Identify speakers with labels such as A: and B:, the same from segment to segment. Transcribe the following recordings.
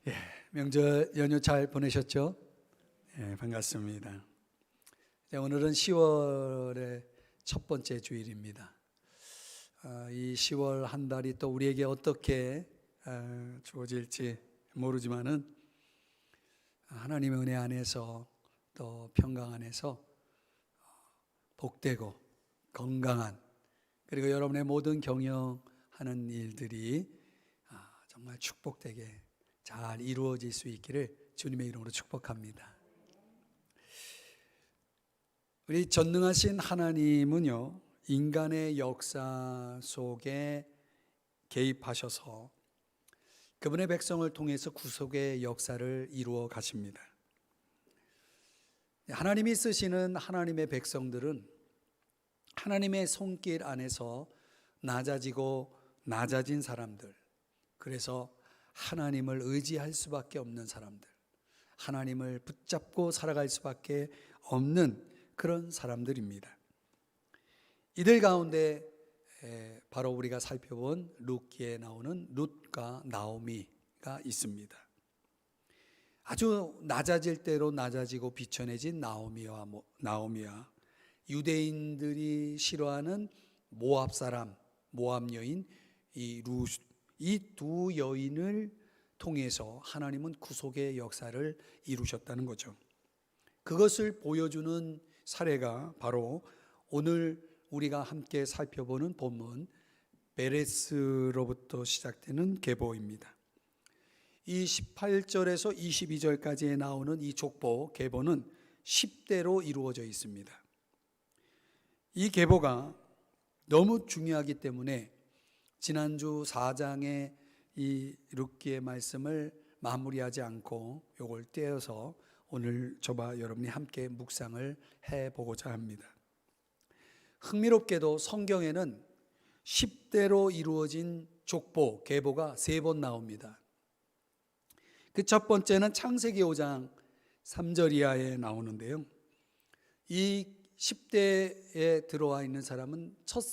A: 예, 명절 연휴 잘 보내셨죠? 예, 반갑습니다. 오늘은 10월의 첫 번째 주일입니다. 이 10월 한 달이 또 우리에게 어떻게 주어질지 모르지만은 하나님의 은혜 안에서 또 평강 안에서 복되고 건강한, 그리고 여러분의 모든 경영하는 일들이 정말 축복되게 잘 이루어질 수 있기를 주님의 이름으로 축복합니다. 우리 전능하신 하나님은요, 인간의 역사 속에 개입하셔서 그분의 백성을 통해서 구속의 역사를 이루어 가십니다. 하나님이 쓰시는 하나님의 백성들은 하나님의 손길 안에서 낮아지고 낮아진 사람들, 그래서 하나님을 의지할 수밖에 없는 사람들, 하나님을 붙잡고 살아갈 수밖에 없는 그런 사람들입니다. 이들 가운데 바로 우리가 살펴본 룻기에 나오는 룻과 나오미가 있습니다. 아주 낮아질 대로 낮아지고 비천해진 나오미와 유대인들이 싫어하는 모압 사람, 모압 여인 이 두 여인을 통해서 하나님은 구속의 역사를 이루셨다는 거죠. 그것을 보여주는 사례가 바로 오늘 우리가 함께 살펴보는 본문 베레스로부터 시작되는 계보입니다. 이 18절에서 22절까지에 나오는 이 족보 계보는 10대로 이루어져 있습니다. 이 계보가 너무 중요하기 때문에 지난주 4장의 이 룻기의 말씀을 마무리하지 않고 이걸 떼어서 오늘 저와 여러분이 함께 묵상을 해보고자 합니다. 흥미롭게도 성경에는 10대로 이루어진 족보, 계보가 3번 나옵니다. 그 첫 번째는 창세기 5장 3절 이하에 나오는데요, 이 10대에 들어와 있는 사람은 첫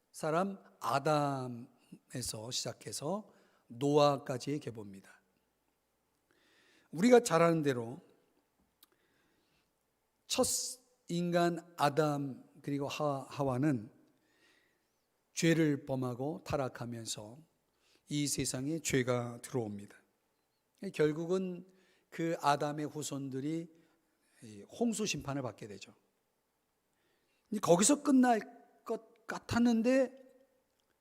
A: 사람 아담에서 시작해서 노아까지의 계보입니다. 우리가 잘 아는 대로 첫 인간 아담 그리고 하와는 죄를 범하고 타락하면서 이 세상에 죄가 들어옵니다. 결국은 그 아담의 후손들이 홍수 심판을 받게 되죠. 거기서 끝날 것 같았는데,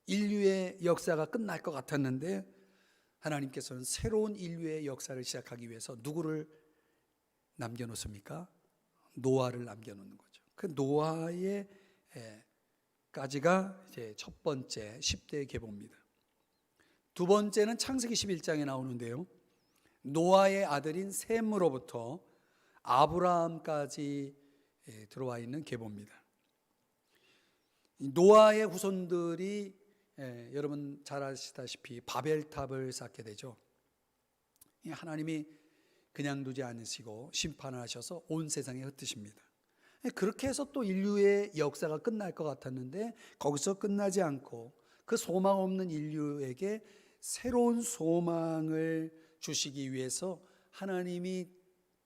A: 인류의 역사가 끝날 것 같았는데 하나님께서는 새로운 인류의 역사를 시작하기 위해서 누구를 남겨놓습니까? 노아를 남겨놓는 거죠. 그 노아의 까지가 이제 첫 번째 10대의 계보입니다. 두 번째는 창세기 11장에 나오는데요, 노아의 아들인 셈으로부터 아브라함까지 들어와 있는 계보입니다. 노아의 후손들이 여러분 잘 아시다시피 바벨탑을 쌓게 되죠. 하나님이 그냥 두지 않으시고 심판을 하셔서 온 세상에 흩으십니다. 그렇게 해서 또 인류의 역사가 끝날 것 같았는데 거기서 끝나지 않고 그 소망 없는 인류에게 새로운 소망을 주시기 위해서 하나님이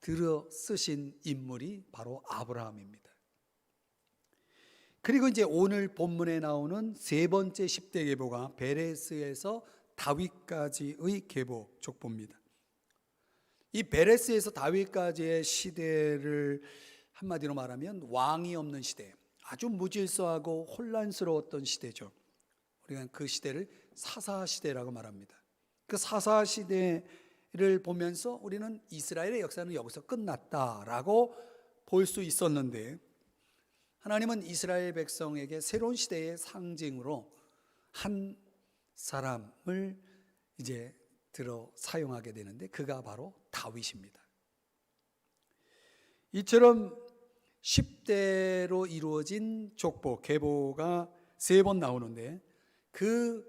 A: 들어 쓰신 인물이 바로 아브라함입니다. 그리고 이제 오늘 본문에 나오는 세 번째 10대 계보가 베레스에서 다윗까지의 계보 족보입니다. 이 베레스에서 다윗까지의 시대를 한마디로 말하면 왕이 없는 시대, 아주 무질서하고 혼란스러웠던 시대죠. 우리가 그 시대를 사사시대라고 말합니다. 그 사사시대를 보면서 우리는 이스라엘의 역사는 여기서 끝났다라고 볼 수 있었는데, 하나님은 이스라엘 백성에게 새로운 시대의 상징으로 한 사람을 이제 들어 사용하게 되는데 그가 바로 다윗입니다. 이처럼 10대로 이루어진 족보, 계보가 3번 나오는데 그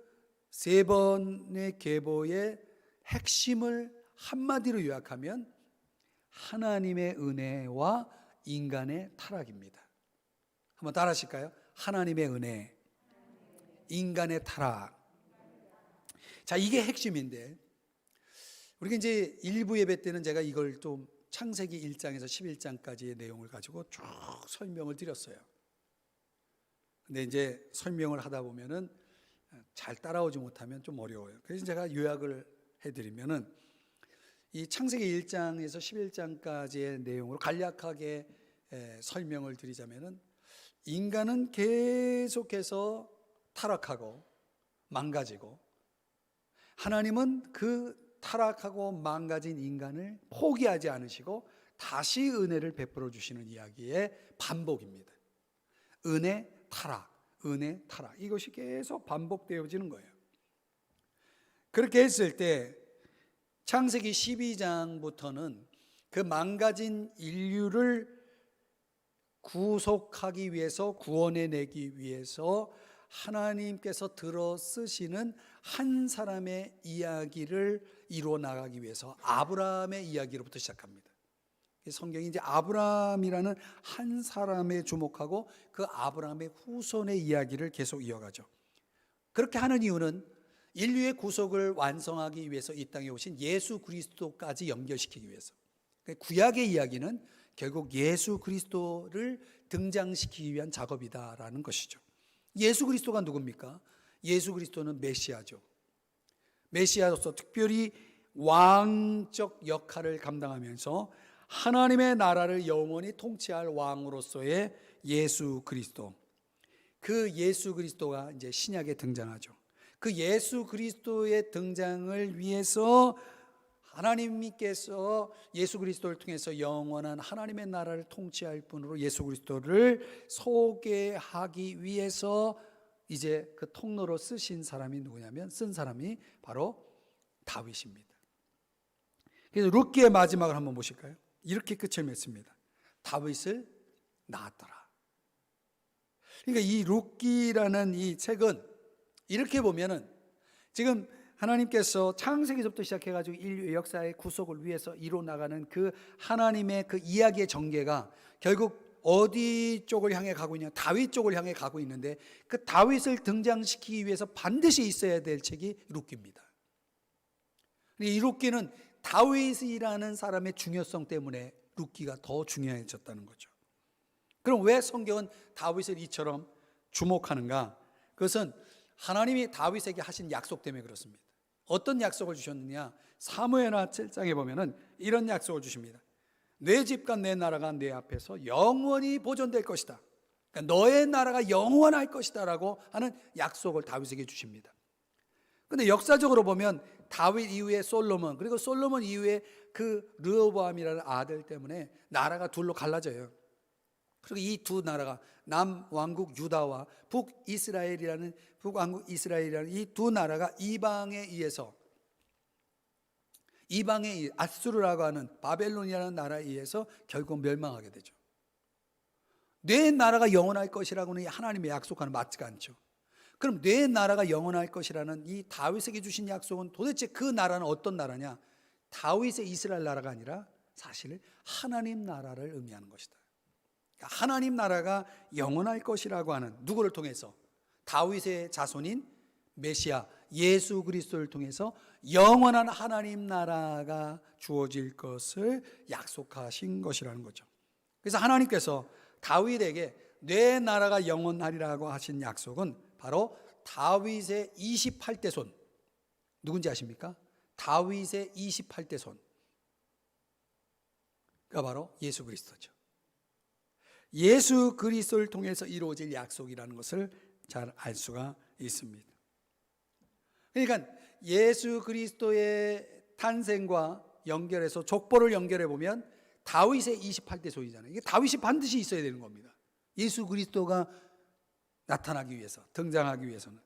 A: 3번의 계보의 핵심을 한마디로 요약하면 하나님의 은혜와 인간의 타락입니다. 한번 따라 하실까요? 하나님의 은혜, 인간의 타락. 자, 이게 핵심인데 우리가 이제 일부 예배 때는 제가 이걸 좀 창세기 1장에서 11장까지의 내용을 가지고 쭉 설명을 드렸어요. 근데 이제 설명을 하다 보면은 잘 따라오지 못하면 좀 어려워요. 그래서 제가 요약을 해드리면은 이 창세기 1장에서 11장까지의 내용으로 간략하게 설명을 드리자면은 인간은 계속해서 타락하고 망가지고 하나님은 그 타락하고 망가진 인간을 포기하지 않으시고 다시 은혜를 베풀어 주시는 이야기의 반복입니다. 은혜, 타락, 은혜, 타락, 이것이 계속 반복되어지는 거예요. 그렇게 했을 때 창세기 12장부터는 그 망가진 인류를 구속하기 위해서, 구원해내기 위해서 하나님께서 들어 쓰시는 한 사람의 이야기를 이루어 나가기 위해서 아브라함의 이야기로부터 시작합니다. 성경이 이제 아브라함이라는 한 사람에 주목하고 그 아브라함의 후손의 이야기를 계속 이어가죠. 그렇게 하는 이유는 인류의 구속을 완성하기 위해서 이 땅에 오신 예수 그리스도까지 연결시키기 위해서. 구약의 이야기는 결국 예수 그리스도를 등장시키기 위한 작업이다라는 것이죠. 예수 그리스도가 누굽니까? 예수 그리스도는 메시아죠. 메시아로서 특별히 왕적 역할을 감당하면서 하나님의 나라를 영원히 통치할 왕으로서의 예수 그리스도. 그 예수 그리스도가 이제 신약에 등장하죠. 그 예수 그리스도의 등장을 위해서 하나님께서 예수 그리스도를 통해서 영원한 하나님의 나라를 통치할 분으로 예수 그리스도를 소개하기 위해서 이제 그 통로로 쓰신 사람이 누구냐면 쓴 사람이 바로 다윗입니다. 그래서 룻기의 마지막을 한번 보실까요? 이렇게 끝을 맺습니다. 다윗을 낳았더라. 그러니까 이 룻기라는 이 책은 이렇게 보면은 지금 하나님께서 창세기부터 시작해가지고 인류의 역사의 구속을 위해서 이루어 나가는 그 하나님의 그 이야기의 전개가 결국 어디 쪽을 향해 가고 있냐? 다윗 쪽을 향해 가고 있는데 그 다윗을 등장시키기 위해서 반드시 있어야 될 책이 룻기입니다. 이 룻기는 다윗이라는 사람의 중요성 때문에 룻기가 더 중요해졌다는 거죠. 그럼 왜 성경은 다윗을 이처럼 주목하는가? 그것은 하나님이 다윗에게 하신 약속 때문에 그렇습니다. 어떤 약속을 주셨느냐? 사무엘하 7장에 보면은 이런 약속을 주십니다. 내 집과 내 나라가 내 앞에서 영원히 보존될 것이다. 그러니까 너의 나라가 영원할 것이다 라고 하는 약속을 다윗에게 주십니다. 그런데 역사적으로 보면 다윗 이후에 솔로몬, 그리고 솔로몬 이후에 그 르호보암이라는 아들 때문에 나라가 둘로 갈라져요. 그리고 이 두 나라가 남왕국 유다와 북왕국 이스라엘이라는 이 두 나라가 이방에 의해서 아수르라고 하는 바벨론이라는 나라에 의해서 결국 멸망하게 되죠. 내 나라가 영원할 것이라고는 하나님의 약속과는 맞지가 않죠. 그럼 내 나라가 영원할 것이라는 이 다윗에게 주신 약속은 도대체 그 나라는 어떤 나라냐? 다윗의 이스라엘 나라가 아니라 사실 하나님 나라를 의미하는 것이다. 하나님 나라가 영원할 것이라고 하는 누구를 통해서? 다윗의 자손인 메시아 예수 그리스도를 통해서 영원한 하나님 나라가 주어질 것을 약속하신 것이라는 거죠. 그래서 하나님께서 다윗에게 내 나라가 영원하리라고 하신 약속은 바로 다윗의 28대 손, 누군지 아십니까? 다윗의 28대 손, 그가 바로 예수 그리스도죠. 예수 그리스도를 통해서 이루어질 약속이라는 것을 잘 알 수가 있습니다. 그러니까 예수 그리스도의 탄생과 연결해서 족보를 연결해 보면 다윗의 28대 손이잖아요. 이게 다윗이 반드시 있어야 되는 겁니다. 예수 그리스도가 나타나기 위해서, 등장하기 위해서는.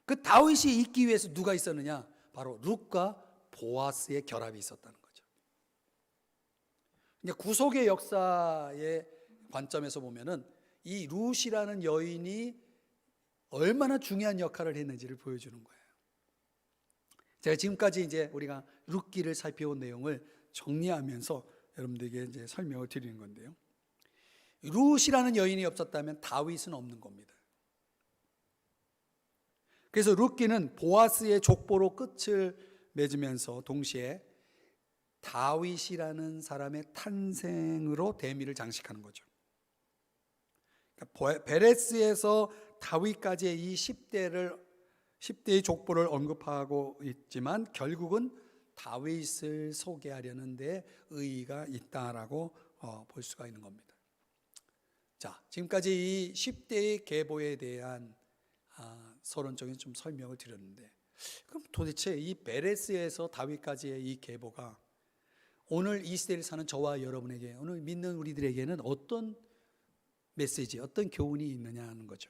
A: 그 다윗이 있기 위해서 누가 있었느냐? 바로 룻과 보아스의 결합이 있었다는 거죠. 그러니까 구속의 역사의 관점에서 보면은 이 룻이라는 여인이 얼마나 중요한 역할을 했는지를 보여주는 거예요. 제가 지금까지 이제 우리가 룻기를 살펴온 내용을 정리하면서 여러분들에게 이제 설명을 드리는 건데요. 룻이라는 여인이 없었다면 다윗은 없는 겁니다. 그래서 룻기는 보아스의 족보로 끝을 맺으면서 동시에 다윗이라는 사람의 탄생으로 대미를 장식하는 거죠. 그러니까 베레스에서 다윗까지의 이 10대의 족보를 언급하고 있지만 결국은 다윗을 소개하려는 데 의의가 있다라고 볼 수가 있는 겁니다. 자, 지금까지 이 10대의 계보에 대한 서론적인 좀 설명을 드렸는데, 그럼 도대체 이 베레스에서 다윗까지의 이 계보가 오늘 이 시대를 사는 저와 여러분에게, 오늘 믿는 우리들에게는 어떤 메시지, 어떤 교훈이 있느냐 하는 거죠.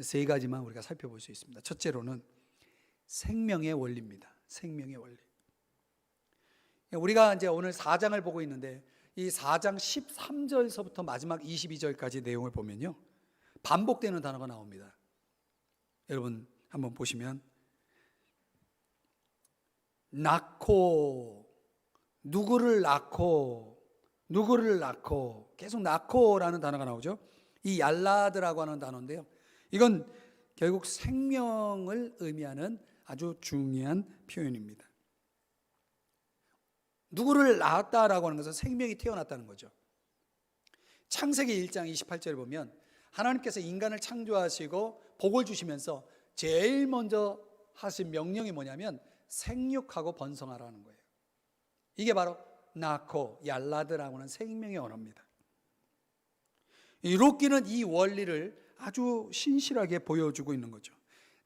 A: 세 가지만 우리가 살펴볼 수 있습니다. 첫째로는 생명의 원리입니다. 생명의 원리. 우리가 이제 오늘 4장을 보고 있는데 이 4장 13절서부터 마지막 22절까지 내용을 보면요, 반복되는 단어가 나옵니다. 여러분 한번 보시면 낳고, 누구를 낳고, 누구를 낳고, 계속 낳고라는 단어가 나오죠. 이 얄라드라고 하는 단어인데요, 이건 결국 생명을 의미하는 아주 중요한 표현입니다. 누구를 낳았다라고 하는 것은 생명이 태어났다는 거죠. 창세기 1장 28절을 보면 하나님께서 인간을 창조하시고 복을 주시면서 제일 먼저 하신 명령이 뭐냐면 생육하고 번성하라는 거예요. 이게 바로 낳고, 얄라드라고 하는 생명의 언어입니다. 룻기는 이 원리를 아주 신실하게 보여주고 있는 거죠.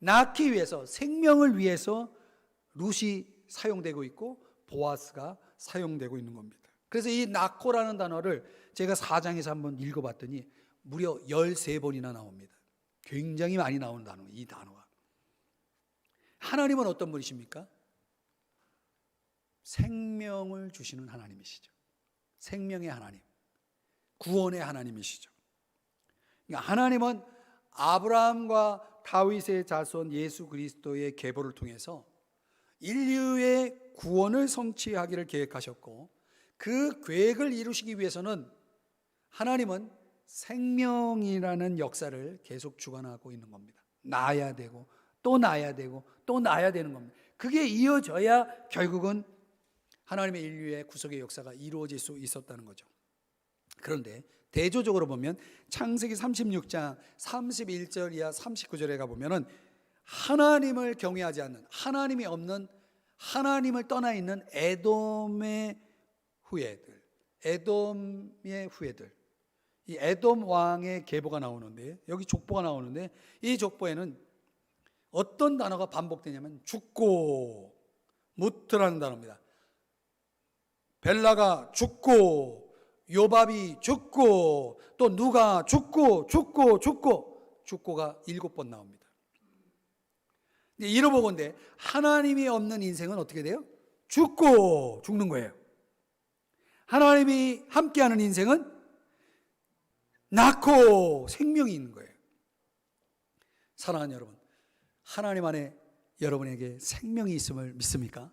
A: 낳기 위해서, 생명을 위해서 룻이 사용되고 있고 보아스가 사용되고 있는 겁니다. 그래서 이 낳고라는 단어를 제가 4장에서 한번 읽어봤더니 무려 13번이나 나옵니다. 굉장히 많이 나오는 단어, 이 단어가. 하나님은 어떤 분이십니까? 생명을 주시는 하나님이시죠. 생명의 하나님, 구원의 하나님이시죠. 그러니까 하나님은 아브라함과 다윗의 자손 예수 그리스도의 계보를 통해서 인류의 구원을 성취하기를 계획하셨고, 그 계획을 이루시기 위해서는 하나님은 생명이라는 역사를 계속 주관하고 있는 겁니다. 낳아야 되고 또 낳아야 되고 또 낳아야 되는 겁니다. 그게 이어져야 결국은 하나님의 인류의 구속의 역사가 이루어질 수 있었다는 거죠. 그런데 대조적으로 보면 창세기 36장 31절 이하 39절에 가보면 하나님을 경외하지 않는, 하나님이 없는, 하나님을 떠나 있는 에돔의 후예들, 이 에돔 왕의 계보가 나오는데, 여기 족보가 나오는데, 이 족보에는 어떤 단어가 반복되냐면 죽고, 무트라는 단어입니다. 벨라가 죽고, 요밥이 죽고, 또 누가 죽고가 7번 나옵니다. 잃어보건대 하나님이 없는 인생은 어떻게 돼요? 죽고 죽는 거예요. 하나님이 함께하는 인생은 낳고 생명이 있는 거예요. 사랑하는 여러분, 하나님 안에 여러분에게 생명이 있음을 믿습니까?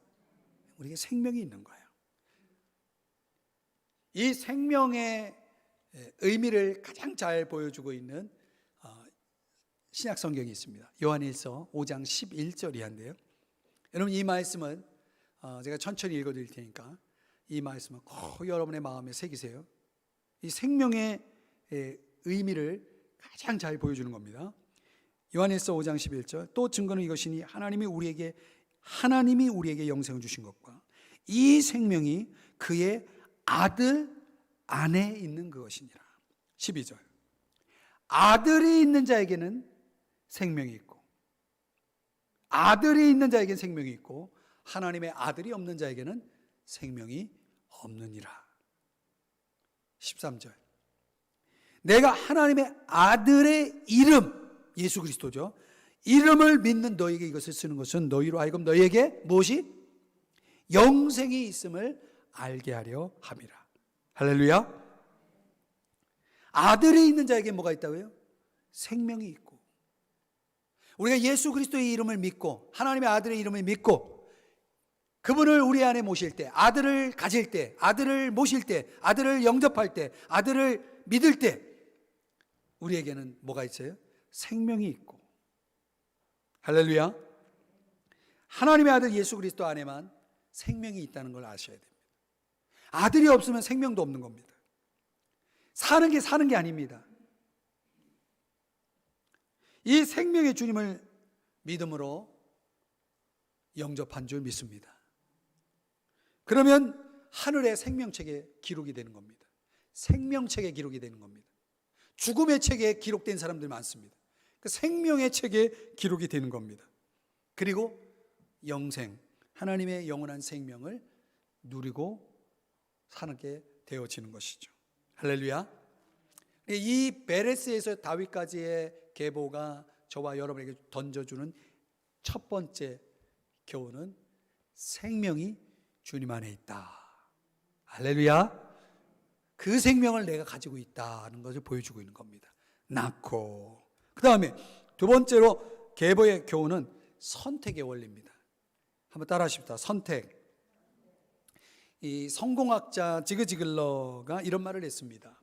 A: 우리에게 생명이 있는 거예요. 이 생명의 의미를 가장 잘 보여주고 있는 신약 성경이 있습니다. 요한일서 5장 11절 이하인데요, 여러분 이 말씀은 제가 천천히 읽어드릴 테니까 이 말씀은 꼭 여러분의 마음에 새기세요. 이 생명의 의미를 가장 잘 보여주는 겁니다. 요한일서 5장 11절, 또 증거는 이것이니 하나님이 우리에게 영생을 주신 것과 이 생명이 그의 아들 안에 있는 그것이니라. 12절, 아들이 있는 자에게는 생명이 있고, 아들이 있는 자에게는 생명이 있고, 하나님의 아들이 없는 자에게는 생명이 없느니라. 13절, 내가 하나님의 아들의 이름, 예수 그리스도죠, 이름을 믿는 너에게 이것을 쓰는 것은 너희로 하여금 너희에게 무엇이? 영생이 있음을 알게 하려 함이라. 할렐루야. 아들이 있는 자에게 뭐가 있다고요? 생명이 있고, 우리가 예수 그리스도의 이름을 믿고 하나님의 아들의 이름을 믿고 그분을 우리 안에 모실 때, 아들을 가질 때, 아들을 모실 때, 아들을 영접할 때, 아들을 믿을 때 우리에게는 뭐가 있어요? 생명이 있고. 할렐루야. 하나님의 아들 예수 그리스도 안에만 생명이 있다는 걸 아셔야 됩니다. 아들이 없으면 생명도 없는 겁니다. 사는 게 아닙니다. 이 생명의 주님을 믿음으로 영접한 줄 믿습니다. 그러면 하늘의 생명책에 기록이 되는 겁니다. 생명책에 기록이 되는 겁니다. 죽음의 책에 기록된 사람들 많습니다. 그 생명의 책에 기록이 되는 겁니다. 그리고 영생, 하나님의 영원한 생명을 누리고 사게 되어지는 것이죠. 할렐루야. 이 베레스에서 다윗까지의 계보가 저와 여러분에게 던져주는 첫 번째 교훈은 생명이 주님 안에 있다. 할렐루야. 그 생명을 내가 가지고 있다는 것을 보여주고 있는 겁니다. 낳고, 그 다음에 두 번째로 계보의 교훈은 선택의 원리입니다. 한번 따라 하십시다. 선택. 이 성공학자 지그지글러가 이런 말을 했습니다.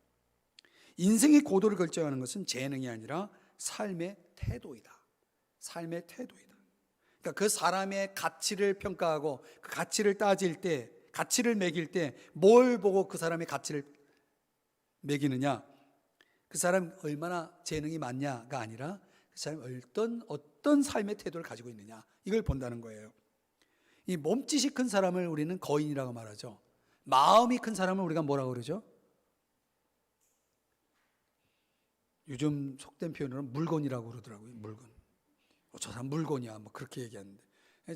A: 인생의 고도를 결정하는 것은 재능이 아니라 삶의 태도이다. 삶의 태도이다. 그러니까 그 사람의 가치를 평가하고 그 가치를 따질 때, 가치를 매길 때 뭘 보고 그 사람의 가치를 매기느냐? 그 사람이 얼마나 재능이 많냐가 아니라 그 사람이 어떤 삶의 태도를 가지고 있느냐, 이걸 본다는 거예요. 이 몸짓이 큰 사람을 우리는 거인이라고 말하죠. 마음이 큰 사람을 우리가 뭐라고 그러죠? 요즘 속된 표현으로 물건이라고 그러더라고요. 물건. 저 사람 물건이야, 뭐 그렇게 얘기하는데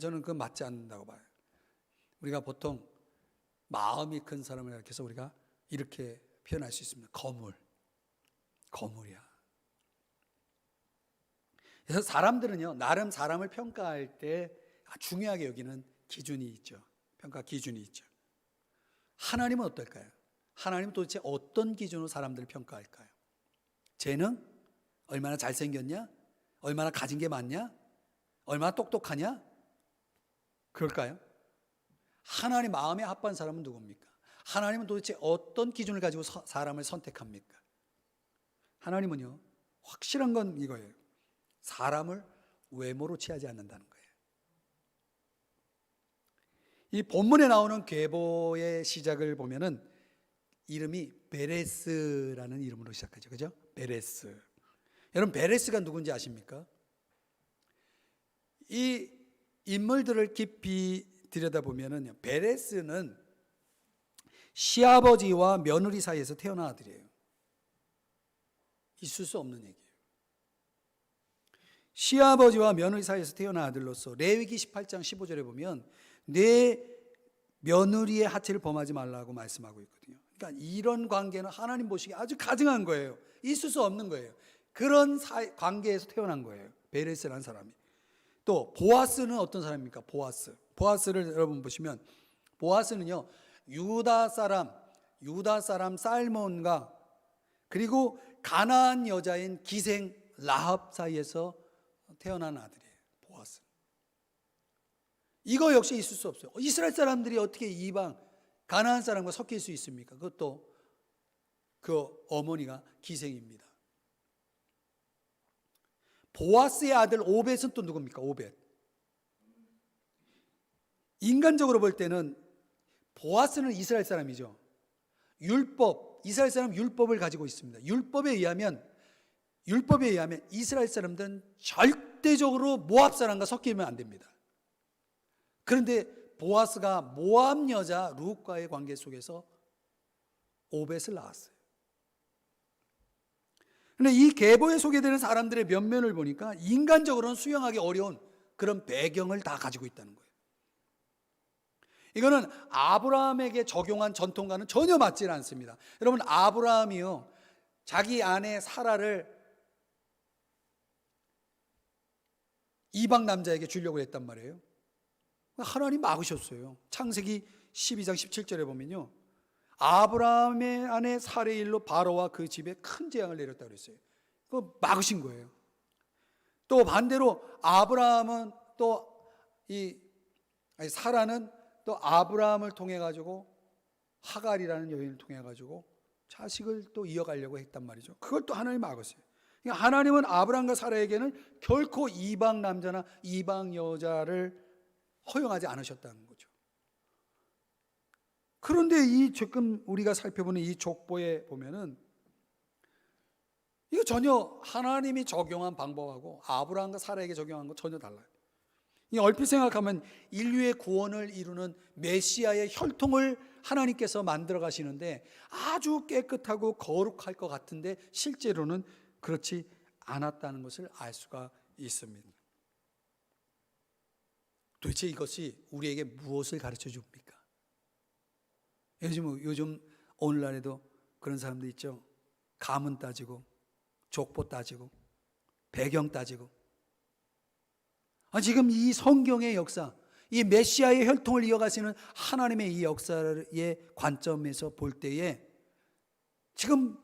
A: 저는 그건 맞지 않는다고 봐요. 우리가 보통 마음이 큰 사람을 이렇게 해서 우리가 이렇게 표현할 수 있습니다. 거물이야. 그래서 사람들은요, 나름 사람을 평가할 때 중요하게 여기는 기준이 있죠. 평가 기준이 있죠. 하나님은 어떨까요? 하나님은 도대체 어떤 기준으로 사람들을 평가할까요? 재능? 얼마나 잘생겼냐? 얼마나 가진 게 많냐? 얼마나 똑똑하냐? 그럴까요? 하나님 마음에 합한 사람은 누굽니까? 하나님은 도대체 어떤 기준을 가지고 사람을 선택합니까? 하나님은요, 확실한 건 이거예요. 사람을 외모로 취하지 않는다는 거예요. 이 본문에 나오는 계보의 시작을 보면은 이름이 베레스라는 이름으로 시작하죠. 그죠? 베레스. 여러분, 베레스가 누군지 아십니까? 이 인물들을 깊이 들여다보면은 베레스는 시아버지와 며느리 사이에서 태어난 아들이에요. 있을 수 없는 얘기예요. 시아버지와 며느리 사이에서 태어난 아들로서 레위기 18장 15절에 보면 내 며느리의 하체를 범하지 말라고 말씀하고 있거든요. 그러니까 이런 관계는 하나님 보시기에 아주 가증한 거예요. 있을 수 없는 거예요. 그런 관계에서 태어난 거예요. 베레스라는 사람이. 또 보아스는 어떤 사람입니까? 보아스를 여러분 보시면 보아스는요, 유다 사람 살몬과 그리고 가나안 여자인 기생 라합 사이에서 태어난 아들이에요. 보아스. 이거 역시 있을 수 없어요. 이스라엘 사람들이 어떻게 이방 가나안 사람과 섞일 수 있습니까? 그것도 그 어머니가 기생입니다. 보아스의 아들 오벳은 또 누굽니까? 오벳. 인간적으로 볼 때는 보아스는 이스라엘 사람이죠. 이스라엘 사람 율법을 가지고 있습니다. 율법에 의하면 이스라엘 사람들은 절대적으로 모압 사람과 섞이면 안 됩니다. 그런데 보아스가 모압 여자 룻과의 관계 속에서 오벳을 낳았어요. 그런데 이 계보에 소개되는 사람들의 면면을 보니까 인간적으로는 수용하기 어려운 그런 배경을 다 가지고 있다는 거예요. 이거는 아브라함에게 적용한 전통과는 전혀 맞지 않습니다. 여러분, 아브라함이요, 자기 아내 사라를 이방 남자에게 주려고 했단 말이에요. 하나님 막으셨어요. 창세기 12장 17절에 보면요, 아브라함의 아내 사레의 일로 바로와 그 집에 큰 재앙을 내렸다고 그랬어요. 그거 막으신 거예요. 또 반대로 아브라함은 사라는 또 아브라함을 통해 가지고 하갈이라는 여인을 통해 가지고 자식을 또 이어가려고 했단 말이죠. 그걸 또 하나님 막았어요. 그러니까 하나님은 아브라함과 사라에게는 결코 이방 남자나 이방 여자를 허용하지 않으셨다는 거죠. 그런데 이 지금 우리가 살펴보는 이 족보에 보면은 이거 전혀 하나님이 적용한 방법하고 아브라함과 사라에게 적용한 거 전혀 달라요. 이 얼핏 생각하면 인류의 구원을 이루는 메시아의 혈통을 하나님께서 만들어 가시는데 아주 깨끗하고 거룩할 것 같은데 실제로는 그렇지 않았다는 것을 알 수가 있습니다. 도대체 이것이 우리에게 무엇을 가르쳐 줍니까? 요즘 오늘날에도 그런 사람들 있죠. 가문 따지고 족보 따지고 배경 따지고. 지금 이 성경의 역사, 이 메시아의 혈통을 이어가시는 하나님의 이 역사의 관점에서 볼 때에 지금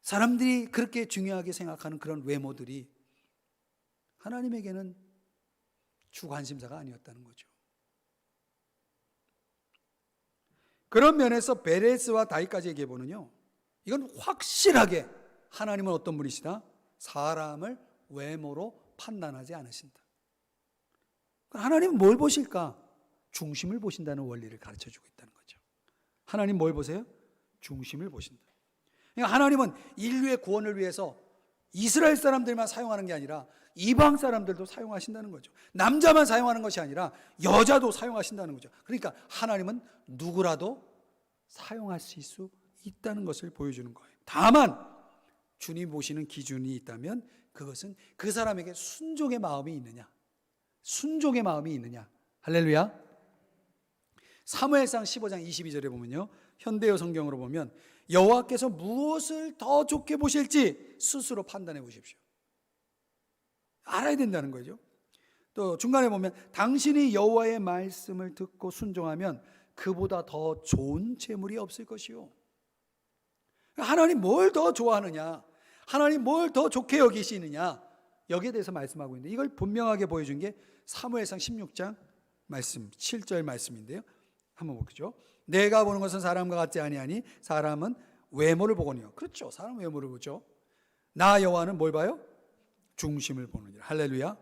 A: 사람들이 그렇게 중요하게 생각하는 그런 외모들이 하나님에게는 주 관심사가 아니었다는 거죠. 그런 면에서 베레스와 다윗까지 얘기해 보면요, 이건 확실하게 하나님은 어떤 분이시다? 사람을 외모로 판단하지 않으신다. 하나님은 뭘 보실까? 중심을 보신다는 원리를 가르쳐주고 있다는 거죠. 하나님 뭘 보세요? 중심을 보신다. 그러니까 하나님은 인류의 구원을 위해서 이스라엘 사람들만 사용하는 게 아니라 이방 사람들도 사용하신다는 거죠. 남자만 사용하는 것이 아니라 여자도 사용하신다는 거죠. 그러니까 하나님은 누구라도 사용하실 수 있다는 것을 보여주는 거예요. 다만 주님 보시는 기준이 있다면 그것은 그 사람에게 순종의 마음이 있느냐, 순종의 마음이 있느냐. 할렐루야. 사무엘상 15장 22절에 보면요, 현대어 성경으로 보면 여호와께서 무엇을 더 좋게 보실지 스스로 판단해 보십시오. 알아야 된다는 거죠. 또 중간에 보면 당신이 여호와의 말씀을 듣고 순종하면 그보다 더 좋은 재물이 없을 것이요. 하나님 뭘 더 좋아하느냐, 하나님 뭘 더 좋게 여기시느냐, 여기에 대해서 말씀하고 있는데 이걸 분명하게 보여준 게 사무엘상 16장 말씀 7절 말씀인데요. 한번 보죠. 내가 보는 것은 사람과 같지 아니하니 사람은 외모를 보거니와. 그렇죠, 사람 외모를 보죠. 나 여호와는 뭘 봐요? 중심을 보느니라. 할렐루야.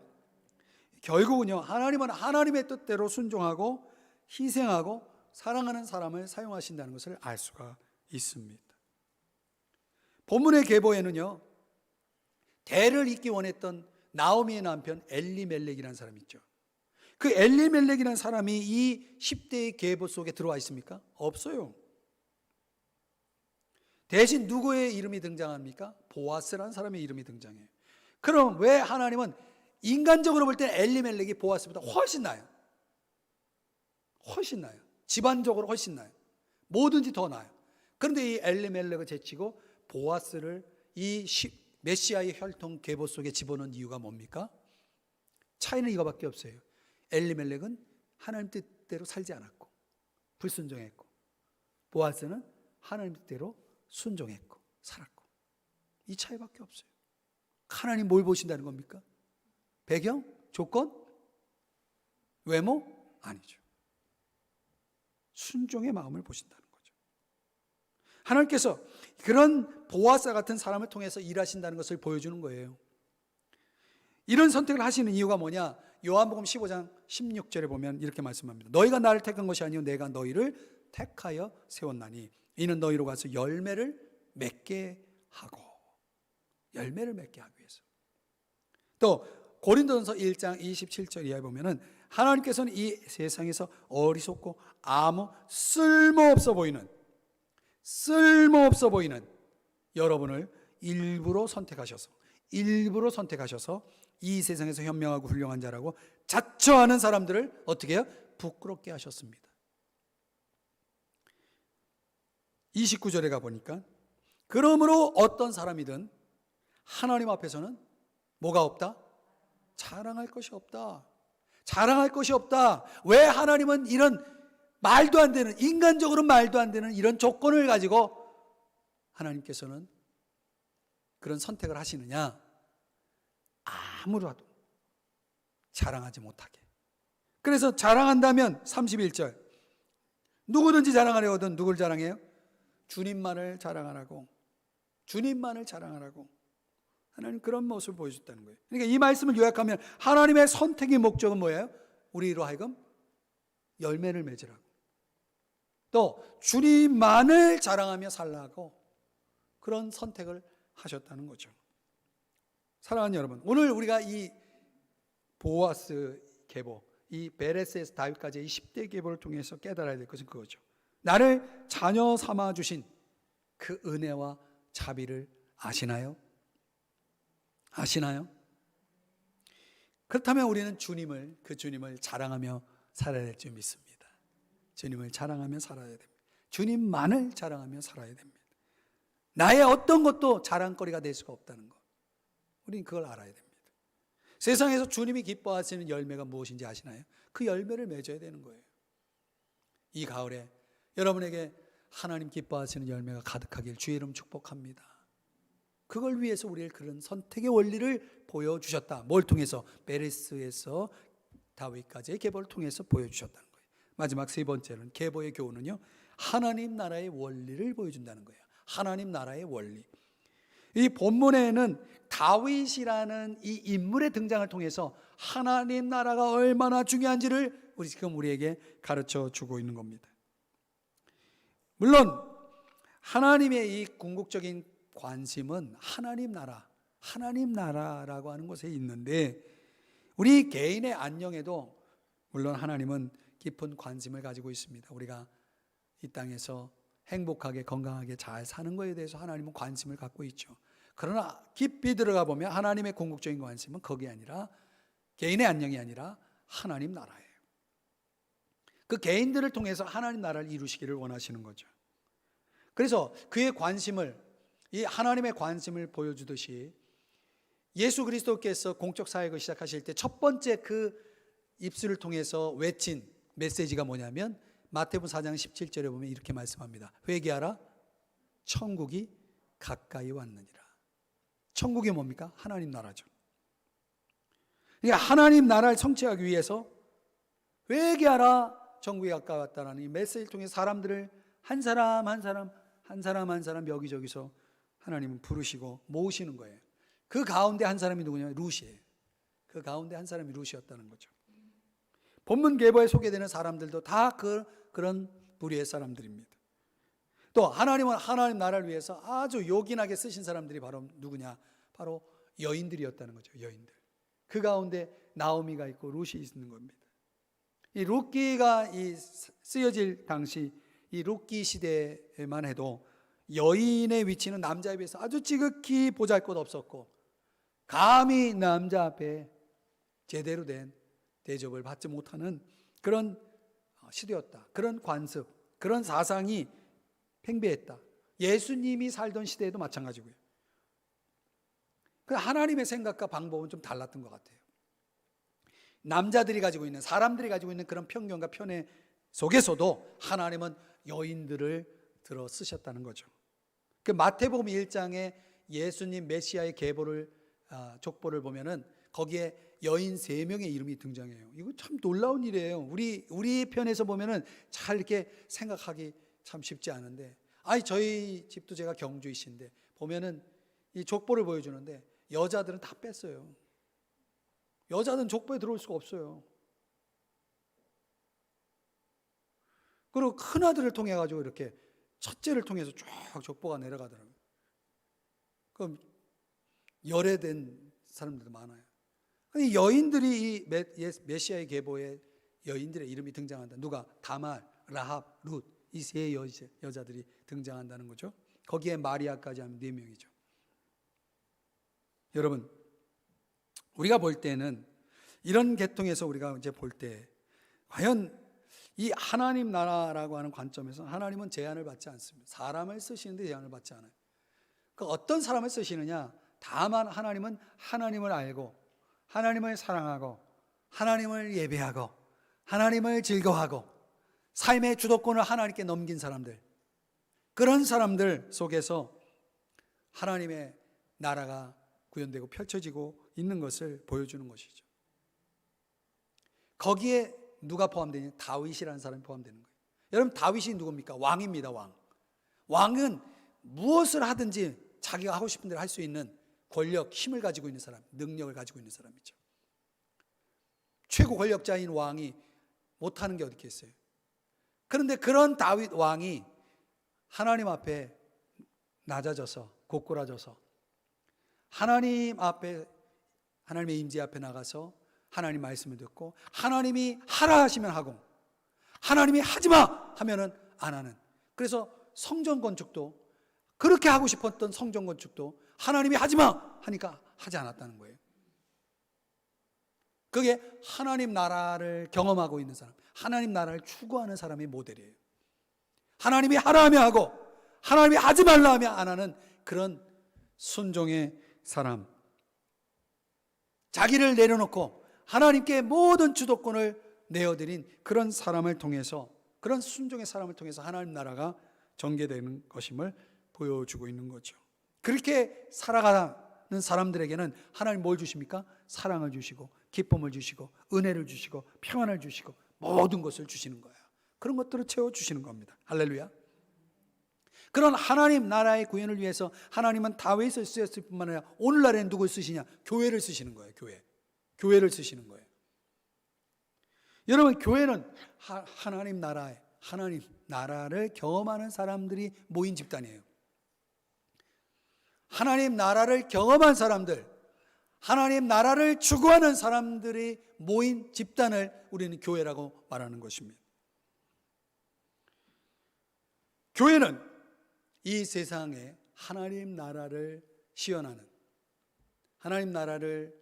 A: 결국은요, 하나님은 하나님의 뜻대로 순종하고 희생하고 사랑하는 사람을 사용하신다는 것을 알 수가 있습니다. 본문의 계보에는요, 대를 잇기 원했던 나오미의 남편 엘리멜렉이라는 사람이 있죠. 그 엘리멜렉이라는 사람이 이 10대의 계보 속에 들어와 있습니까? 없어요. 대신 누구의 이름이 등장합니까? 보아스라는 사람의 이름이 등장해요. 그럼 왜 하나님은 인간적으로 볼 때 엘리멜렉이 보아스보다 훨씬 나아요? 훨씬 나아요. 집안적으로 훨씬 나아요. 뭐든지 더 나아요. 그런데 이 엘리멜렉을 제치고 보아스를 이 메시아의 혈통 계보 속에 집어넣은 이유가 뭡니까? 차이는 이거밖에 없어요. 엘리멜렉은 하나님 뜻대로 살지 않았고 불순종했고, 보아스는 하나님 뜻대로 순종했고 살았고, 이 차이밖에 없어요. 하나님 뭘 보신다는 겁니까? 배경? 조건? 외모? 아니죠. 순종의 마음을 보신다는 거죠. 하나님께서 그런 보아스 같은 사람을 통해서 일하신다는 것을 보여주는 거예요. 이런 선택을 하시는 이유가 뭐냐? 요한복음 15장 16절에 보면 이렇게 말씀합니다. 너희가 나를 택한 것이 아니요 내가 너희를 택하여 세웠나니 이는 너희로 가서 열매를 맺게 하고, 열매를 맺게 하기 위해서. 또 고린도전서 1장 27절 이하에 보면은 하나님께서는 이 세상에서 어리석고 아무 쓸모없어 보이는 여러분을 일부러 선택하셔서 이 세상에서 현명하고 훌륭한 자라고 자처하는 사람들을 어떻게 해요? 부끄럽게 하셨습니다. 29절에 가보니까 그러므로 어떤 사람이든 하나님 앞에서는 뭐가 없다? 자랑할 것이 없다. 자랑할 것이 없다. 왜 하나님은 이런 말도 안 되는, 인간적으로 말도 안 되는 이런 조건을 가지고 하나님께서는 그런 선택을 하시느냐? 아무라도 자랑하지 못하게. 그래서 자랑한다면 31절, 누구든지 자랑하려거든 누굴 자랑해요? 주님만을 자랑하라고. 주님만을 자랑하라고. 하나님 그런 모습을 보여줬다는 거예요. 그러니까 이 말씀을 요약하면 하나님의 선택의 목적은 뭐예요? 우리로 하여금 열매를 맺으라고. 또 주님만을 자랑하며 살라고 그런 선택을 하셨다는 거죠. 사랑하는 여러분, 오늘 우리가 이 보아스 계보, 이 베레스에서 다윗까지의 이 10대 계보를 통해서 깨달아야 될 것은 그거죠. 나를 자녀 삼아 주신 그 은혜와 자비를 아시나요? 아시나요? 그렇다면 우리는 그 주님을 자랑하며 살아야 될 줄 믿습니다. 주님을 자랑하며 살아야 됩니다. 주님만을 자랑하며 살아야 됩니다. 나의 어떤 것도 자랑거리가 될 수가 없다는 것, 우리는 그걸 알아야 됩니다. 세상에서 주님이 기뻐하시는 열매가 무엇인지 아시나요? 그 열매를 맺어야 되는 거예요. 이 가을에 여러분에게 하나님 기뻐하시는 열매가 가득하길 주의 이름 축복합니다. 그걸 위해서 우리를 그런 선택의 원리를 보여주셨다. 뭘 통해서? 베레스에서 다윗까지의 계보를 통해서 보여주셨다는 거예요. 마지막 세 번째는, 계보의 교훈은요, 하나님 나라의 원리를 보여준다는 거예요. 하나님 나라의 원리. 이 본문에는 다윗이라는 이 인물의 등장을 통해서 하나님 나라가 얼마나 중요한지를 지금 우리에게 가르쳐 주고 있는 겁니다. 물론 하나님의 이 궁극적인 관심은 하나님 나라라고 하는 곳에 있는데, 우리 개인의 안녕에도 물론 하나님은 깊은 관심을 가지고 있습니다. 우리가 이 땅에서 행복하게 건강하게 잘 사는 것에 대해서 하나님은 관심을 갖고 있죠. 그러나 깊이 들어가 보면 하나님의 궁극적인 관심은 거기 아니라, 개인의 안녕이 아니라 하나님 나라예요. 그 개인들을 통해서 하나님 나라를 이루시기를 원하시는 거죠. 그래서 그의 관심을, 이 하나님의 관심을 보여주듯이 예수 그리스도께서 공적 사역을 시작하실 때 첫 번째 그 입술을 통해서 외친 메시지가 뭐냐면, 마태복음 4장 17절에 보면 이렇게 말씀합니다. 회개하라, 천국이 가까이 왔느니라. 천국이 뭡니까? 하나님 나라죠. 그러니까 하나님 나라를 성취하기 위해서 회개하라, 천국이 가까이 왔다라는 이 메시지를 통해 사람들을 한 사람 한 사람 여기저기서 하나님은 부르시고 모으시는 거예요. 그 가운데 한 사람이 누구냐? 룻이에요. 그 가운데 한 사람이 룻이었다는 거죠. 본문 계보에 소개되는 사람들도 다 그런 부류의 사람들입니다. 또 하나님은 하나님 나라를 위해서 아주 요긴하게 쓰신 사람들이 바로 누구냐? 바로 여인들이었다는 거죠. 여인들. 그 가운데 나오미가 있고 룻이 있는 겁니다. 이 룻기가 쓰여질 당시, 이 룻기 시대에만 해도 여인의 위치는 남자에 비해서 아주 지극히 보잘것 없었고, 감히 남자 앞에 제대로 된 대접을 받지 못하는 그런 시대였다. 그런 관습, 그런 사상이 팽배했다. 예수님이 살던 시대에도 마찬가지고요. 하나님의 생각과 방법은 좀 달랐던 것 같아요. 남자들이 가지고 있는, 사람들이 가지고 있는 그런 편견과 편애 속에서도 하나님은 여인들을 들어 쓰셨다는 거죠. 그 마태복음 1장에 예수님 메시아의 계보를 족보를 보면은 거기에 여인 3명의 이름이 등장해요. 이거 참 놀라운 일이에요. 우리 편에서 보면은 잘 이렇게 생각하기 참 쉽지 않은데, 저희 집도 제가 경주이신데 보면은 이 족보를 보여주는데 여자들은 다 뺐어요. 여자들은 족보에 들어올 수가 없어요. 그리고 큰아들을 통해 가지고 이렇게 첫째를 통해서 쭉 족보가 내려가더라고요. 그럼 열애된 사람들도 많아요. 여인들이 이 메시아의 계보에 여인들의 이름이 등장한다. 누가? 다말, 라합, 룻, 이 세 여자들이 등장한다는 거죠. 거기에 마리아까지 하면 4명이죠. 여러분, 우리가 볼 때는 이런 계통에서 우리가 이제 볼 때 과연 이 하나님 나라라고 하는 관점에서 하나님은 제한을 받지 않습니다. 사람을 쓰시는데 제한을 받지 않아요. 그 어떤 사람을 쓰시느냐? 다만 하나님은 하나님을 알고 하나님을 사랑하고 하나님을 예배하고 하나님을 즐거워하고 삶의 주도권을 하나님께 넘긴 사람들, 그런 사람들 속에서 하나님의 나라가 구현되고 펼쳐지고 있는 것을 보여주는 것이죠. 거기에 누가 포함되냐? 다윗이라는 사람이 포함되는 거예요. 여러분, 다윗이 누굽니까? 왕입니다. 왕은 무엇을 하든지 자기가 하고 싶은 대로 할 수 있는 권력, 힘을 가지고 있는 사람, 능력을 가지고 있는 사람이죠. 최고 권력자인 왕이 못하는 게 어디 있겠어요. 그런데 그런 다윗 왕이 하나님 앞에 낮아져서 고꾸라져서 하나님 앞에, 하나님의 임재 앞에 나가서 하나님 말씀을 듣고 하나님이 하라 하시면 하고 하나님이 하지마 하면은 안 하는, 그래서 성전 건축도 그렇게 하고 싶었던 성전 건축도 하나님이 하지마 하니까 하지 않았다는 거예요. 그게 하나님 나라를 경험하고 있는 사람, 하나님 나라를 추구하는 사람의 모델이에요. 하나님이 하라 하면 하고 하나님이 하지 말라 하면 안 하는 그런 순종의 사람, 자기를 내려놓고 하나님께 모든 주도권을 내어드린 그런 사람을 통해서, 그런 순종의 사람을 통해서 하나님 나라가 전개되는 것임을 보여주고 있는 거죠. 그렇게 살아가는 사람들에게는 하나님 뭘 주십니까? 사랑을 주시고 기쁨을 주시고 은혜를 주시고 평안을 주시고 모든 것을 주시는 거예요. 그런 것들을 채워주시는 겁니다. 할렐루야. 그런 하나님 나라의 구현을 위해서 하나님은 다윗을 쓰셨을 뿐만 아니라 오늘날에는 누굴 쓰시냐? 교회를 쓰시는 거예요. 교회를 쓰시는 거예요. 여러분, 교회는 하나님 나라를 경험하는 사람들이 모인 집단이에요. 하나님 나라를 경험한 사람들, 하나님 나라를 추구하는 사람들이 모인 집단을 우리는 교회라고 말하는 것입니다. 교회는 이 세상에 하나님 나라를 시연하는, 하나님 나라를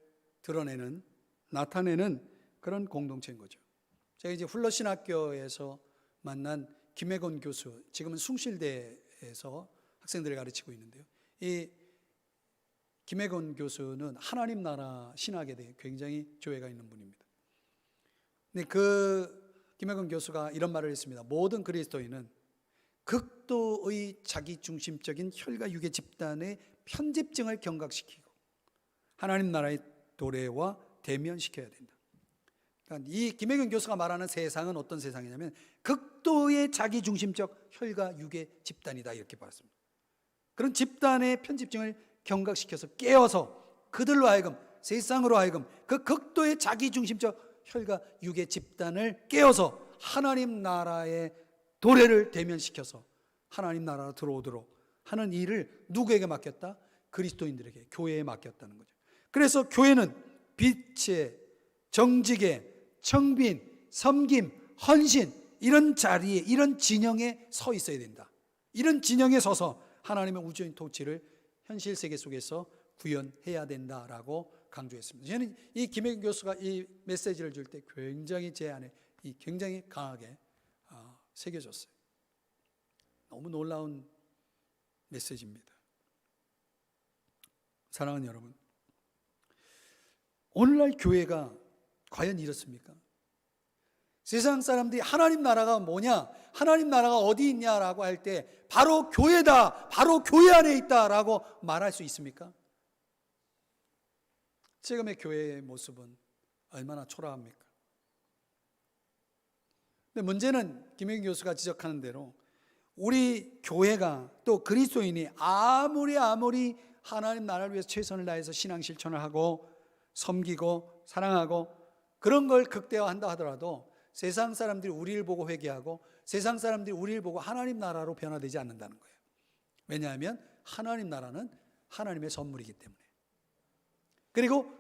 A: 드러내는, 나타내는 그런 공동체인 거죠. 제가 이제 훌러신학교에서 만난 김혜건 교수, 지금은 숭실대에서 학생들을 가르치고 있는데요. 이 김혜건 교수는 하나님 나라 신학에 대해 굉장히 조예가 있는 분입니다. 근데 그 김혜건 교수가 이런 말을 했습니다. 모든 그리스도인은 극도의 자기중심적인 혈과 육의 집단의 편집증을 경각시키고 하나님 나라의 도래와 대면시켜야 된다. 그러니까 이 김혜경 교수가 말하는 세상은 어떤 세상이냐면 극도의 자기중심적 혈과 육의 집단이다, 이렇게 말했습니다. 그런 집단의 편집증을 경각시켜서 깨어서 그들로 하여금, 세상으로 하여금 그 극도의 자기중심적 혈과 육의 집단을 깨어서 하나님 나라의 도래를 대면시켜서 하나님 나라로 들어오도록 하는 일을 누구에게 맡겼다? 그리스도인들에게, 교회에 맡겼다는 거죠. 그래서 교회는 빛의, 정직의, 청빈, 섬김, 헌신, 이런 자리에, 이런 진영에 서 있어야 된다. 이런 진영에 서서 하나님의 우주적인 통치를 현실 세계 속에서 구현해야 된다라고 강조했습니다. 저는 이 김혜경 교수가 이 메시지를 줄 때 굉장히 제 안에 굉장히 강하게 새겨졌어요. 너무 놀라운 메시지입니다. 사랑하는 여러분, 오늘날 교회가 과연 이렇습니까? 세상 사람들이 하나님 나라가 뭐냐, 하나님 나라가 어디 있냐라고 할 때 바로 교회다, 바로 교회 안에 있다라고 말할 수 있습니까? 지금의 교회의 모습은 얼마나 초라합니까? 근데 문제는 김혜경 교수가 지적하는 대로 우리 교회가 또 그리스도인이 아무리 하나님 나라를 위해서 최선을 다해서 신앙 실천을 하고 섬기고 사랑하고 그런 걸 극대화한다 하더라도 세상 사람들이 우리를 보고 회개하고 세상 사람들이 우리를 보고 하나님 나라로 변화되지 않는다는 거예요. 왜냐하면 하나님 나라는 하나님의 선물이기 때문에. 그리고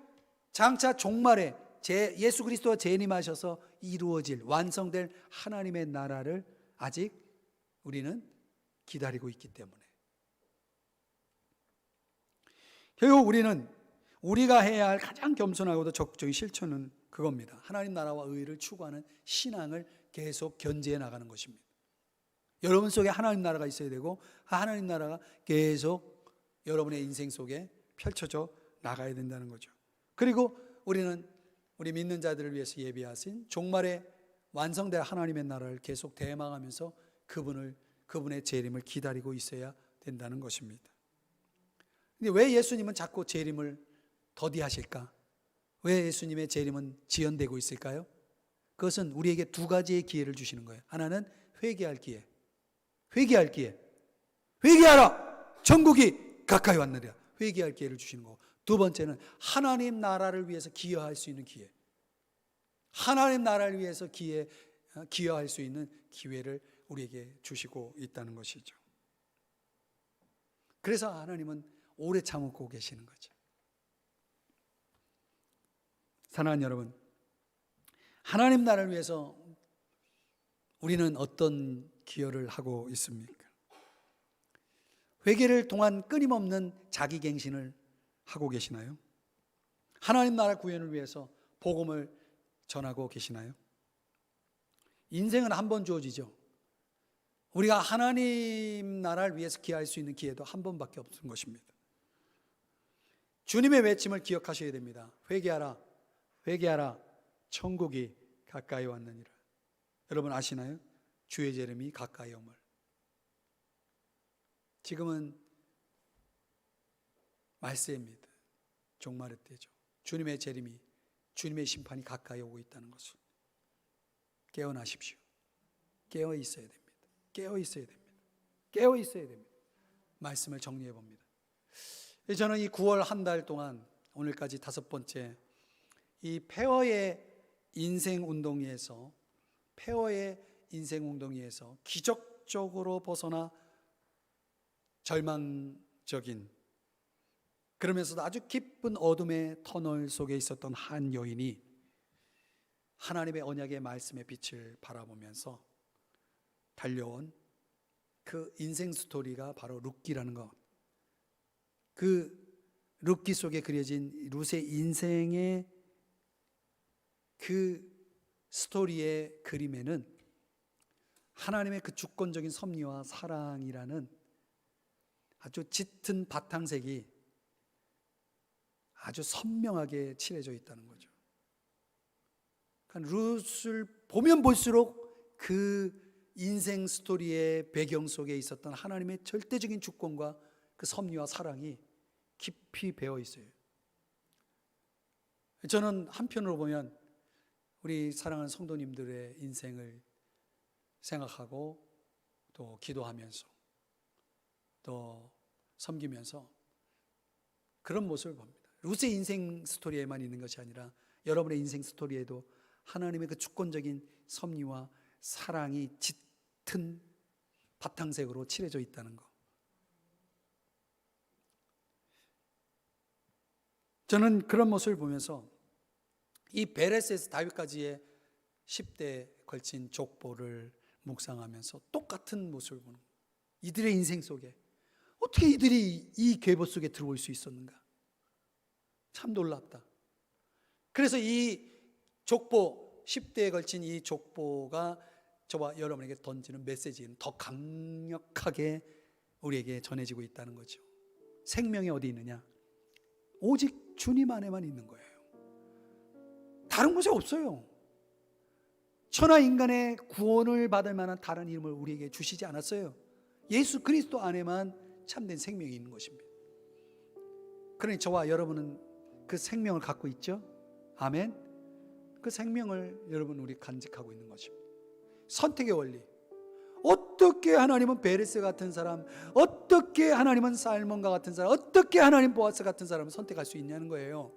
A: 장차 종말에 예수 그리스도가 재림하셔서 이루어질, 완성될 하나님의 나라를 아직 우리는 기다리고 있기 때문에. 결국 우리는 우리가 해야 할 가장 겸손하고도 적극적인 실천은 그겁니다. 하나님 나라와 의를 추구하는 신앙을 계속 견지해 나가는 것입니다. 여러분 속에 하나님 나라가 있어야 되고 하나님 나라가 계속 여러분의 인생 속에 펼쳐져 나가야 된다는 거죠. 그리고 우리는 우리 믿는 자들을 위해서 예비하신 종말에 완성될 하나님의 나라를 계속 대망하면서 그분의 재림을 기다리고 있어야 된다는 것입니다. 근데 왜 예수님은 자꾸 재림을 더디하실까? 왜 예수님의 재림은 지연되고 있을까요? 그것은 우리에게 두 가지의 기회를 주시는 거예요. 하나는 회개할 기회. 회개하라! 천국이 가까이 왔느니라. 회개할 기회를 주시는 거고, 두 번째는 하나님 나라를 위해서 기여할 수 있는 기회. 하나님 나라를 위해서 기여할 수 있는 기회를 우리에게 주시고 있다는 것이죠. 그래서 하나님은 오래 참고 계시는 거죠. 사랑하는 여러분, 하나님 나라를 위해서 우리는 어떤 기여를 하고 있습니까? 회개를 통한 끊임없는 자기갱신을 하고 계시나요? 하나님 나라 구현을 위해서 복음을 전하고 계시나요? 인생은 한 번 주어지죠. 우리가 하나님 나라를 위해서 기여할 수 있는 기회도 한 번밖에 없는 것입니다. 주님의 외침을 기억하셔야 됩니다. 회개하라, 회개하라, 천국이 가까이 왔느니라. 여러분 아시나요? 주의 재림이 가까이 옴을. 지금은 말세입니다. 종말의 때죠. 주님의 재림이, 주님의 심판이 가까이 오고 있다는 것을 깨어나십시오. 깨어 있어야 됩니다. 깨어 있어야 됩니다. 깨어 있어야 됩니다. 말씀을 정리해 봅니다. 저는 이 9월 한 달 동안 오늘까지 5번째 이 폐허의 인생 운동위에서 기적적으로 벗어나 절망적인, 그러면서도 아주 깊은 어둠의 터널 속에 있었던 한 여인이 하나님의 언약의 말씀의 빛을 바라보면서 달려온 그 인생 스토리가 바로 룻기라는 것. 그 룻기 속에 그려진 룻의 인생의 그 스토리의 그림에는 하나님의 그 주권적인 섭리와 사랑이라는 아주 짙은 바탕색이 아주 선명하게 칠해져 있다는 거죠. 그러니까 룻을 보면 볼수록 그 인생 스토리의 배경 속에 있었던 하나님의 절대적인 주권과 그 섭리와 사랑이 깊이 배어 있어요. 저는 한편으로 보면 우리 사랑하는 성도님들의 인생을 생각하고 또 기도하면서 또 섬기면서 그런 모습을 봅니다. 룻의 인생 스토리에만 있는 것이 아니라 여러분의 인생 스토리에도 하나님의 그 주권적인 섭리와 사랑이 짙은 바탕색으로 칠해져 있다는 것. 저는 그런 모습을 보면서 이 베레스에서 다윗까지의 10대에 걸친 족보를 묵상하면서 똑같은 모습을 보는 거예요. 이들의 인생 속에 어떻게 이들이 이 계보 속에 들어올 수 있었는가? 참 놀랍다. 그래서 이 족보, 10대에 걸친 이 족보가 저와 여러분에게 던지는 메시지는 더 강력하게 우리에게 전해지고 있다는 거죠. 생명이 어디 있느냐? 오직 주님 안에만 있는 거예요. 다른 곳에 없어요. 천하 인간의 구원을 받을 만한 다른 이름을 우리에게 주시지 않았어요. 예수 그리스도 안에만 참된 생명이 있는 것입니다. 그러니 저와 여러분은 그 생명을 갖고 있죠. 아멘. 그 생명을 여러분 우리 간직하고 있는 것입니다. 선택의 원리. 어떻게 하나님은 베레스 같은 사람, 어떻게 하나님은 살몬과 같은 사람, 어떻게 하나님 보아스 같은 사람을 선택할 수 있냐는 거예요.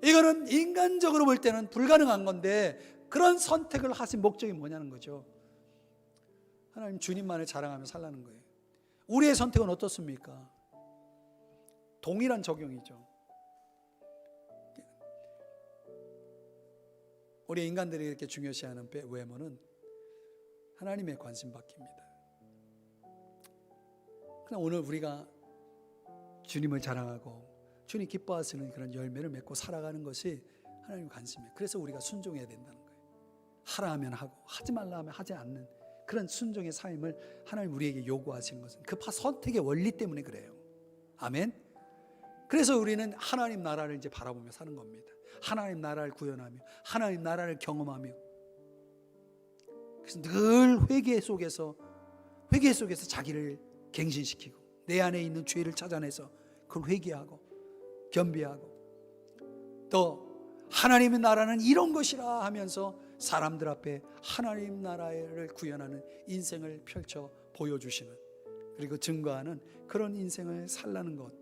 A: 이거는 인간적으로 볼 때는 불가능한 건데 그런 선택을 하신 목적이 뭐냐는 거죠. 하나님 주님만을 자랑하며 살라는 거예요. 우리의 선택은 어떻습니까? 동일한 적용이죠. 우리 인간들이 이렇게 중요시하는 외모는 하나님의 관심 받기입니다. 그냥 오늘 우리가 주님을 자랑하고 주님 기뻐하시는 그런 열매를 맺고 살아가는 것이 하나님 관심이에요. 그래서 우리가 순종해야 된다는 거예요. 하라 하면 하고 하지 말라 하면 하지 않는 그런 순종의 삶을 하나님 우리에게 요구하신 것은 그 선택의 원리 때문에 그래요. 아멘. 그래서 우리는 하나님 나라를 이제 바라보며 사는 겁니다. 하나님 나라를 구현하며 하나님 나라를 경험하며, 그래서 늘 회개 속에서 자기를 갱신시키고 내 안에 있는 죄를 찾아내서 그걸 회개하고 겸비하고, 또 하나님의 나라는 이런 것이라 하면서 사람들 앞에 하나님 나라를 구현하는 인생을 펼쳐 보여주시는, 그리고 증거하는 그런 인생을 살라는 것,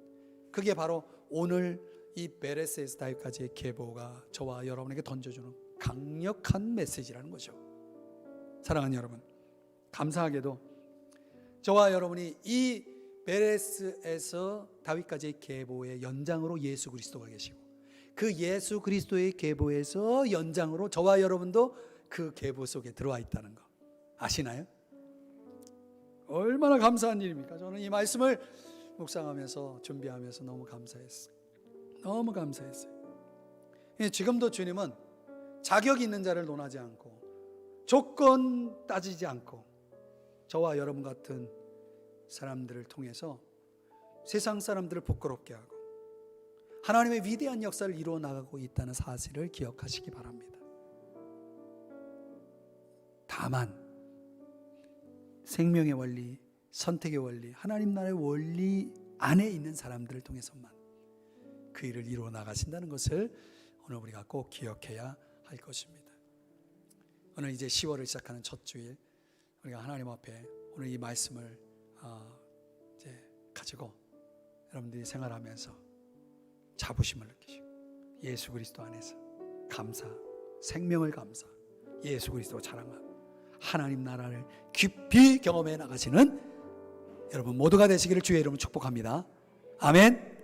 A: 그게 바로 오늘 이 베레스에서 다윗까지의 계보가 저와 여러분에게 던져주는 강력한 메시지라는 거죠. 사랑하는 여러분, 감사하게도 저와 여러분이 이 베레스에서 다윗까지의 계보의 연장으로 예수 그리스도가 계시고, 그 예수 그리스도의 계보에서 연장으로 저와 여러분도 그 계보 속에 들어와 있다는 거 아시나요? 얼마나 감사한 일입니까? 저는 이 말씀을 묵상하면서 준비하면서 너무 감사했어요. 너무 감사했어요. 지금도 주님은 자격 있는 자를 논하지 않고 조건 따지지 않고 저와 여러분 같은 사람들을 통해서 세상 사람들을 부끄럽게 하고 하나님의 위대한 역사를 이루어 나가고 있다는 사실을 기억하시기 바랍니다. 다만 생명의 원리, 선택의 원리, 하나님 나라의 원리 안에 있는 사람들을 통해서만 그 일을 이루어 나가신다는 것을 오늘 우리가 꼭 기억해야 할 것입니다. 오늘 이제 10월을 시작하는 첫 주일, 우리가 하나님 앞에 오늘 이 말씀을 이제 가지고 여러분들이 생활하면서 자부심을 느끼시고 예수 그리스도 안에서 감사, 생명을 감사, 예수 그리스도 자랑하고 하나님 나라를 깊이 경험해 나가시는 여러분 모두가 되시기를 주의 이름으로 축복합니다. 아멘.